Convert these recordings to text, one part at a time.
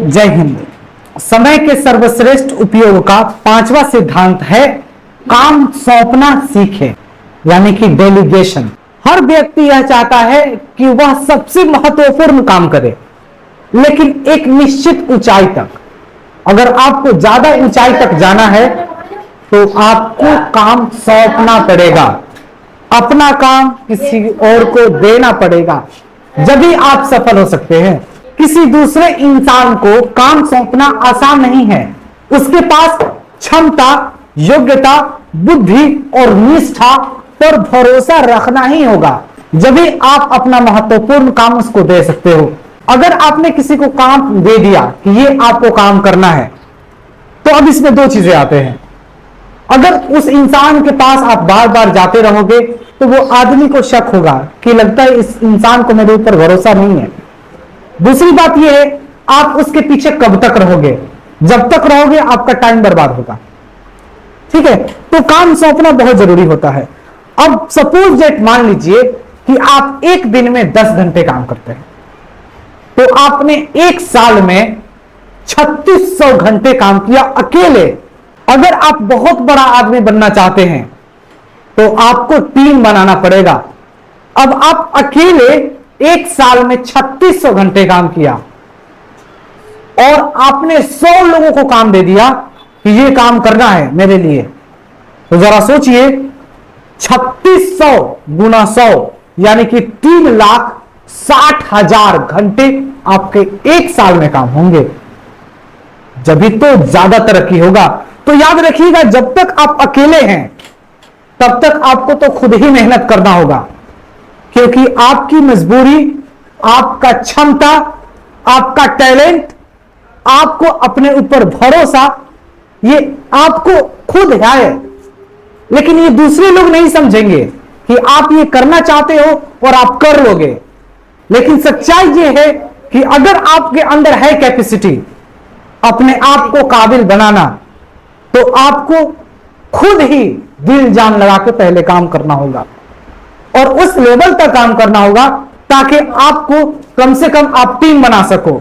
जय हिंद। समय के सर्वश्रेष्ठ उपयोग का पांचवा सिद्धांत है काम सौंपना सीखे, यानी कि डेलीगेशन। हर व्यक्ति यह चाहता है कि वह सबसे महत्वपूर्ण काम करे, लेकिन एक निश्चित ऊंचाई तक। अगर आपको ज्यादा ऊंचाई तक जाना है तो आपको काम सौंपना पड़ेगा, अपना काम किसी और को देना पड़ेगा, जब ही आप सफल हो सकते हैं। किसी दूसरे इंसान को काम सौंपना आसान नहीं है। उसके पास क्षमता, योग्यता, बुद्धि और निष्ठा पर भरोसा रखना ही होगा, जब भी आप अपना महत्वपूर्ण काम उसको दे सकते हो। अगर आपने किसी को काम दे दिया कि ये आपको काम करना है, तो अब इसमें दो चीजें आते हैं। अगर उस इंसान के पास आप बार बार जाते रहोगे तो वो आदमी को शक होगा कि लगता है इस इंसान को मेरे ऊपर भरोसा नहीं है। दूसरी बात यह है, आप उसके पीछे कब तक रहोगे? जब तक रहोगे आपका टाइम बर्बाद होगा। ठीक है, तो काम सौंपना बहुत जरूरी होता है। अब सपोज दैट मान लीजिए कि आप एक दिन में 10 घंटे काम करते हैं, तो आपने एक साल में 3600 घंटे काम किया अकेले। अगर आप बहुत बड़ा आदमी बनना चाहते हैं तो आपको टीम बनाना पड़ेगा। अब आप अकेले एक साल में 3600 घंटे काम किया और आपने 100 लोगों को काम दे दिया कि ये काम करना है मेरे लिए, तो जरा सोचिए 3600 गुना 100 यानी कि 3,60,000 घंटे आपके एक साल में काम होंगे, जब भी तो ज्यादा तरक्की होगा। तो याद रखिएगा, जब तक आप अकेले हैं तब तक आपको तो खुद ही मेहनत करना होगा, क्योंकि आपकी मजबूरी, आपका क्षमता, आपका टैलेंट, आपको अपने ऊपर भरोसा, ये आपको खुद है। लेकिन ये दूसरे लोग नहीं समझेंगे कि आप ये करना चाहते हो और आप कर लोगे। लेकिन सच्चाई ये है कि अगर आपके अंदर है कैपेसिटी अपने आप को काबिल बनाना, तो आपको खुद ही दिल जान लगा के पहले काम करना होगा और उस लेवल तक काम करना होगा ताकि आपको कम से कम आप टीम बना सको।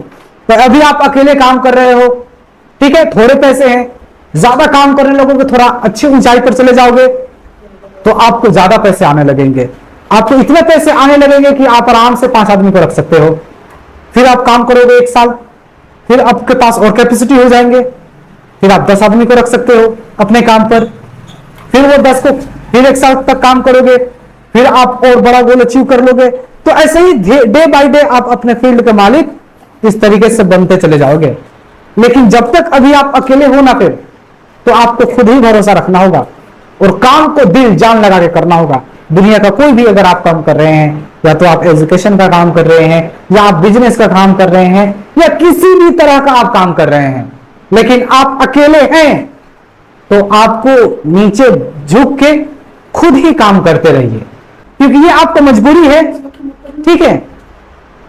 तो अभी आप अकेले काम कर रहे हो, ठीक है, थोड़े पैसे हैं, ज्यादा काम करने लगोगे, थोड़ा अच्छी ऊंचाई पर चले जाओगे तो आपको ज्यादा पैसे आने लगेंगे। आपको इतने पैसे आने लगेंगे कि आप आराम से 5 आदमी को रख सकते हो। फिर आप काम करोगे 1 साल, फिर आपके पास और कैपेसिटी हो जाएंगे, फिर आप 10 आदमी को रख सकते हो अपने काम पर। फिर वो 10 को फिर 1 साल तक काम करोगे, फिर आप और बड़ा गोल अचीव कर लोगे। तो ऐसे ही डे बाय डे आप अपने फील्ड के मालिक इस तरीके से बनते चले जाओगे। लेकिन जब तक अभी आप अकेले हो ना, फिर तो आपको खुद ही भरोसा रखना होगा और काम को दिल जान लगा के करना होगा। दुनिया का कोई भी अगर आप काम कर रहे हैं, या तो आप एजुकेशन का काम कर रहे हैं, या आप बिजनेस का काम कर रहे हैं, या किसी भी तरह का आप काम कर रहे हैं, लेकिन आप अकेले हैं, तो आपको नीचे झुक के खुद ही काम करते रहिए, क्योंकि ये आपका मजबूरी है। ठीक है,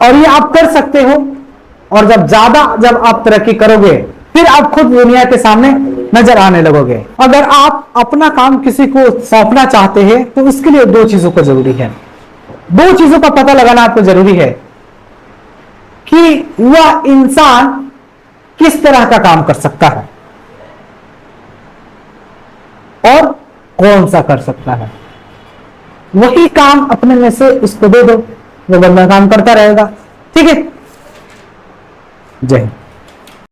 और ये आप कर सकते हो। और जब आप तरक्की करोगे, फिर आप खुद दुनिया के सामने नजर आने लगोगे। अगर आप अपना काम किसी को सौंपना चाहते हैं तो उसके लिए 2 चीजों का जरूरी है। 2 चीजों का पता लगाना आपको जरूरी है कि वह इंसान किस तरह का काम कर सकता है और कौन सा कर सकता है। वही काम अपने में से उसको दे दो, वो बंदा काम करता रहेगा। ठीक है, जय हिंद।